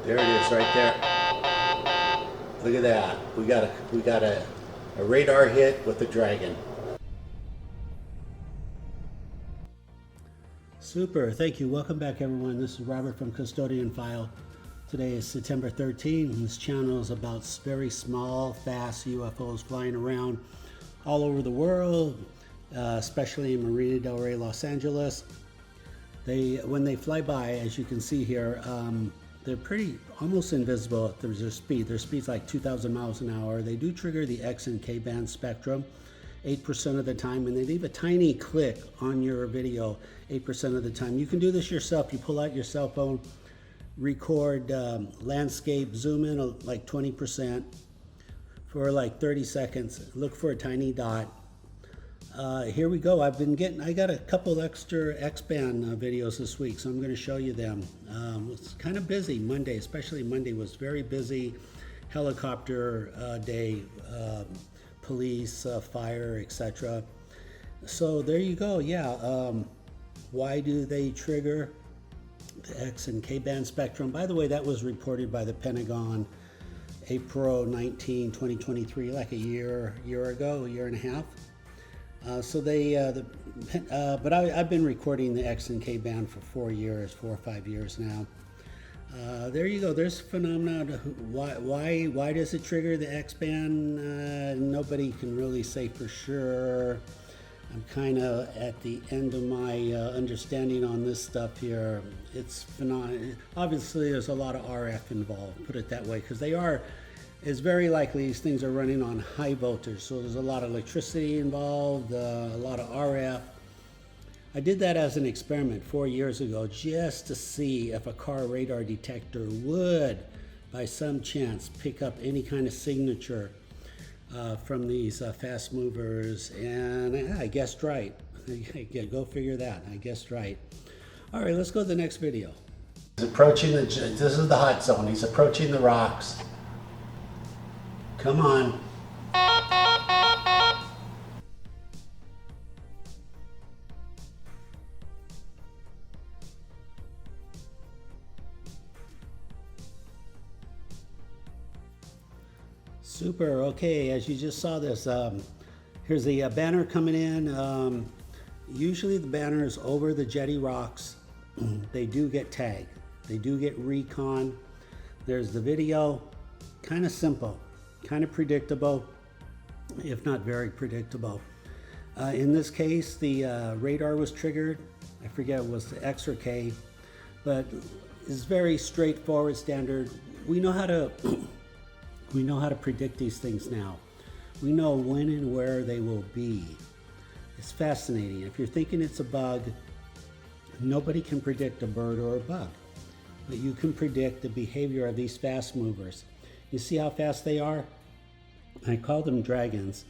There it is, right there. Look at that. We got a radar hit with the Dragon. Super. Thank you. Welcome back, everyone. This is Robert from Custodian File. Today is September 13th, and this channel is about very small, fast UFOs flying around all over the world, especially in Marina del Rey, Los Angeles. When they fly by, as you can see here, they're pretty almost invisible at their speed. Their speed's like 2,000 miles an hour. They do trigger the X and K band spectrum 8% of the time, and they leave a tiny click on your video 8% of the time. You can do this yourself. You pull out your cell phone, record landscape, zoom in like 20% for like 30 seconds. Look for a tiny dot. Here we go. I got a couple extra X-band videos this week, so I'm going to show you them. It's kind of busy Monday, especially Monday was very busy. Helicopter day, police, fire, etc. So there you go. Yeah. Why do they trigger the X and K band spectrum? By the way, that was reported by the Pentagon April 19, 2023, like a year ago, a year and a half. But I've been recording the X and K band for 4 or 5 years now. There you go. There's a phenomenon. Why does it trigger the X band? Nobody can really say for sure. I'm kind of at the end of my understanding on this stuff here. It's phenomenal. Obviously, there's a lot of RF involved. Put it that way, because it's very likely these things are running on high voltage. So there's a lot of electricity involved, a lot of RF. I did that as an experiment 4 years ago, just to see if a car radar detector would, by some chance, pick up any kind of signature from these fast movers, and I guessed right. Go figure that. I guessed right. All right, let's go to the next video. He's approaching this is the hot zone. He's approaching the rocks. Come on. Super. Okay, as you just saw this, here's the banner coming in. Usually the banner is over the jetty rocks. They do get tagged. They do get recon. There's the video. Kind of simple, kind of predictable, if not very predictable. In this case, the radar was triggered. I forget it was the X or K, but it's very straightforward, standard. We know how to predict these things now. We know when and where they will be. It's fascinating. If you're thinking it's a bug, nobody can predict a bird or a bug, but you can predict the behavior of these fast movers. You see how fast they are? I call them dragons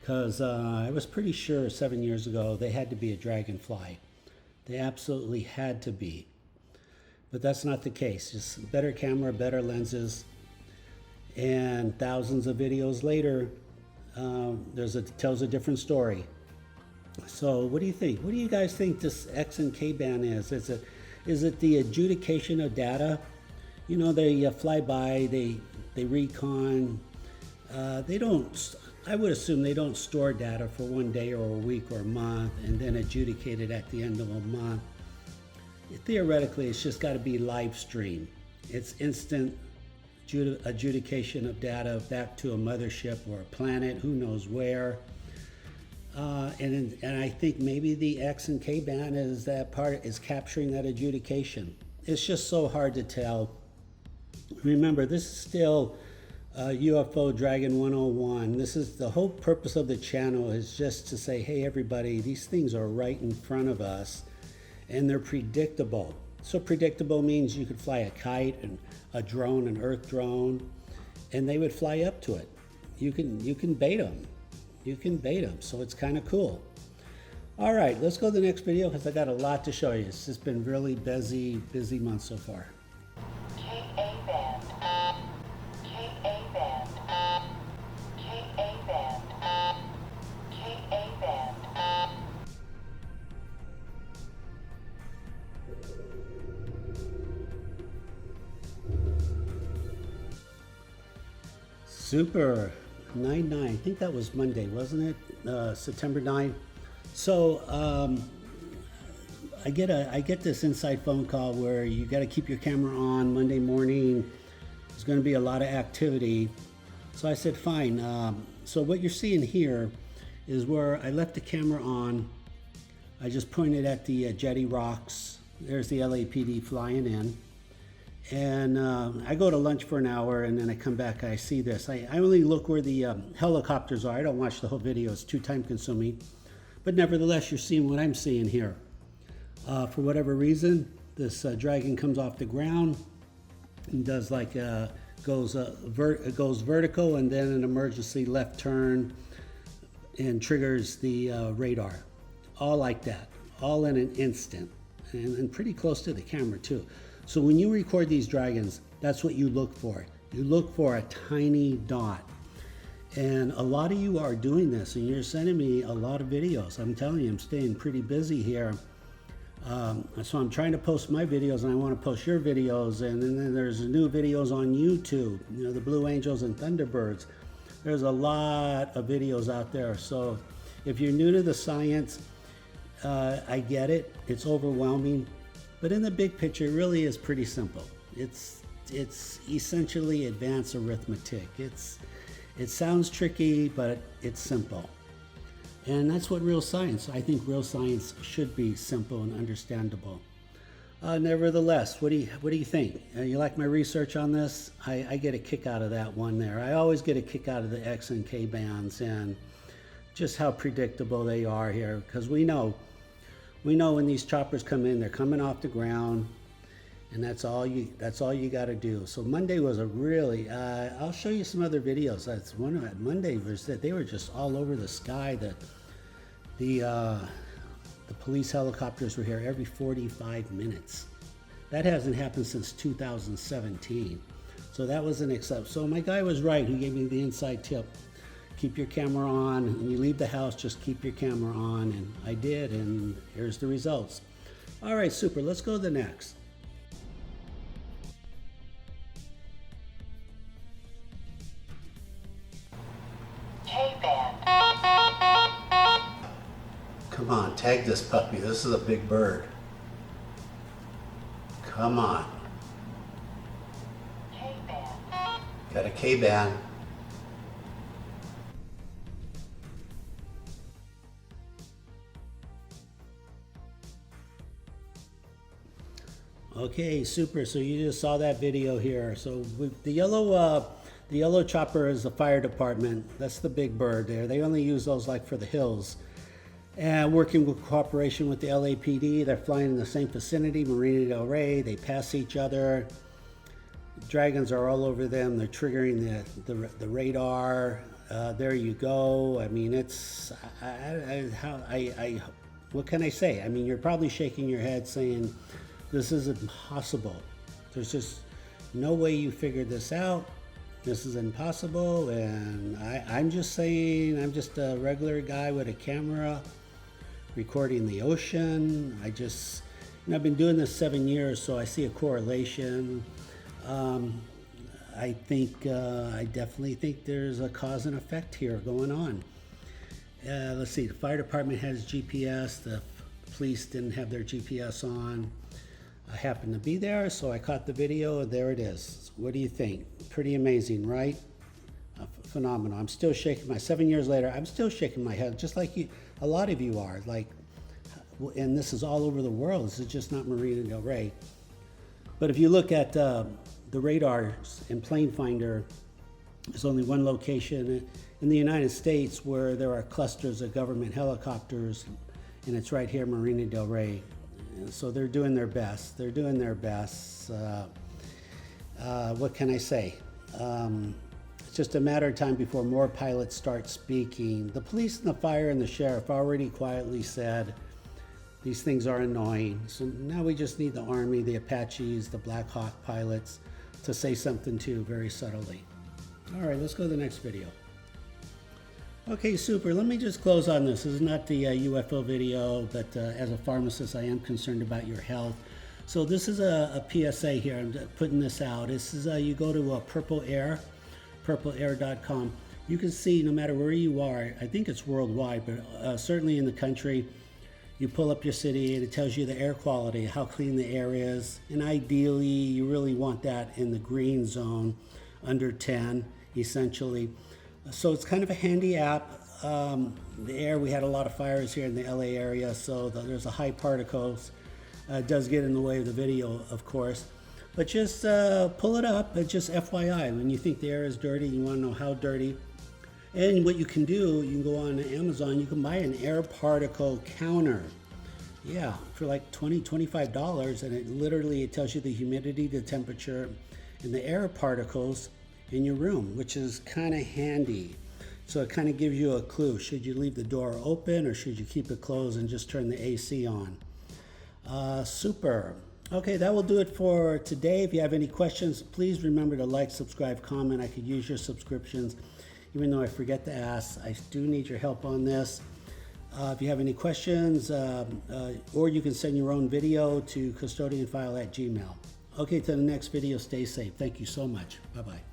because I was pretty sure 7 years ago they had to be a dragonfly. They absolutely had to be. But that's not the case. Just better camera, better lenses. And thousands of videos later, tells a different story. So what do you think? What do you guys think this X and K band is? Is it the adjudication of data? You know, they fly by, they recon. I would assume they don't store data for 1 day or a week or a month and then adjudicate it at the end of a month. Theoretically, it's just got to be live stream. It's instant adjudication of data back to a mothership or a planet, who knows where. And I think maybe the X and K band is capturing that adjudication. It's just so hard to tell. Remember, this is still UFO Dragon 101. This is the whole purpose of the channel, is just to say, hey everybody, these things are right in front of us and they're predictable. So predictable means you could fly a kite and a drone, an Earth drone, and they would fly up to it. You can bait them. You can bait them. So it's kind of cool. All right, let's go to the next video because I got a lot to show you. It's just been really busy month so far. KA band. KA band. KA band. KA band. Super. 9/9. I think that was Monday, wasn't it? September 9. So I get this inside phone call where you got to keep your camera on Monday morning. There's going to be a lot of activity. So I said, fine. So what you're seeing here is where I left the camera on. I just pointed at the jetty rocks. There's the LAPD flying in. And I go to lunch for an hour, and then I come back, I see this. I only look where the helicopters are. I don't watch the whole video. It's too time consuming. But nevertheless, you're seeing what I'm seeing here. For whatever reason, this dragon comes off the ground and does like, goes vertical, and then an emergency left turn and triggers the radar. All like that, all in an instant, and pretty close to the camera too. So when you record these dragons, that's what you look for. You look for a tiny dot. And a lot of you are doing this, and you're sending me a lot of videos. I'm telling you, I'm staying pretty busy here. So I'm trying to post my videos, and I want to post your videos. And then there's new videos on YouTube, you know, the Blue Angels and Thunderbirds. There's a lot of videos out there. So if you're new to the science, I get it. It's overwhelming. But in the big picture, it really is pretty simple. It's essentially advanced arithmetic. It sounds tricky, but it's simple. And that's what real science, I think real science should be simple and understandable. Nevertheless, what do you think? You like my research on this? I get a kick out of that one there. I always get a kick out of the X and K bands and just how predictable they are here, because we know when these choppers come in, they're coming off the ground, and that's all you got to do. So Monday was a really, I'll show you some other videos. That's one of it. Monday was that they were just all over the sky. The police helicopters were here every 45 minutes. That hasn't happened since 2017. So that was an exception. So my guy was right. He gave me the inside tip. Keep your camera on. When you leave the house, just keep your camera on. And I did, and here's the results. All right, super. Let's go to the next. K-band. Come on, tag this puppy. This is a big bird. Come on. K-band. Got a K-band. Okay, super. So you just saw that video here. So the yellow chopper is the fire department. That's the big bird there. They only use those like for the hills. And working with cooperation with the LAPD, they're flying in the same vicinity, Marina del Rey. They pass each other. Dragons are all over them. They're triggering the radar. There you go. I mean, it's what can I say? I mean, you're probably shaking your head saying, this is impossible. There's just no way you figured this out. This is impossible. And I'm just saying, I'm just a regular guy with a camera recording the ocean. I've been doing this 7 years, so I see a correlation. I definitely think there's a cause and effect here going on. Let's see, the fire department has GPS. The police didn't have their GPS on. I happened to be there, so I caught the video, and there it is. What do you think? Pretty amazing, right? Phenomenal. I'm still shaking 7 years later, I'm still shaking my head, just like you, a lot of you are. Like, and this is all over the world. This is just not Marina del Rey. But if you look at the radars and plane finder, there's only one location in the United States where there are clusters of government helicopters, and it's right here, Marina del Rey. So they're doing their best. They're doing their best. What can I say? It's just a matter of time before more pilots start speaking. The police and the fire and the sheriff already quietly said these things are annoying. So now we just need the Army, the Apaches, the Black Hawk pilots to say something too, very subtly. All right, let's go to the next video. Okay, super. Let me just close on this. This is not the UFO video, but as a pharmacist, I am concerned about your health. So this is a PSA here. I'm putting this out. This is you go to Purple Air. purpleair.com. You can see no matter where you are, I think it's worldwide, but certainly in the country, you pull up your city and it tells you the air quality, how clean the air is. And ideally, you really want that in the green zone, under 10, essentially. So it's kind of a handy app. The air, we had a lot of fires here in the LA area, so there's a high particles. It does get in the way of the video, of course. But just pull it up, just FYI. When you think the air is dirty, you want to know how dirty. And what you can do, you can go on Amazon, you can buy an air particle counter. Yeah, for like $20, $25, and it tells you the humidity, the temperature, and the air particles in your room, which is kind of handy. So it kind of gives you a clue. Should you leave the door open or should you keep it closed and just turn the AC on? Super. Okay, that will do it for today. If you have any questions, please remember to like, subscribe, comment. I could use your subscriptions. Even though I forget to ask, I do need your help on this. If you have any questions, or you can send your own video to custodianfile@gmail.com. Okay, to the next video, stay safe. Thank you so much. Bye-bye.